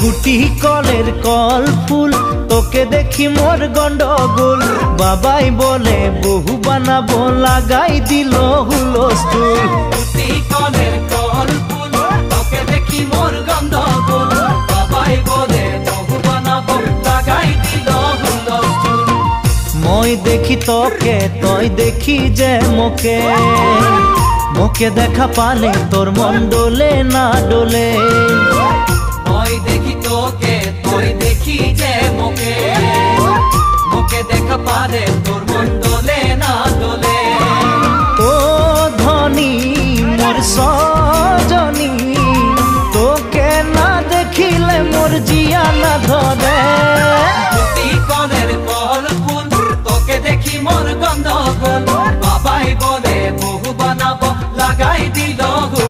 গুটি কলের কল ফুল তোকে দেখি মোর গন্ডগোল বাবাই বলে বহু বানাবো লাগাই দিল হুলস্থুল গুটি কলের কল ফুল তোকে দেখি মোর গন্ডগোল বাবাই বলে বহু বানাবো লাগাই দিল হুলস্থুল মই দেখি তোকে তই দেখি যে মোকে মোকে দেখা পালে তোর মন ডোলে না ডোলে মই দেখি তোকে তুই দেখি যে মোকে মোকে দেখা পারে তোর মন দোলে না দোলে ও ধনী মোর সজনী তোকে না দেখিলে মোর জিয়া না ধরে।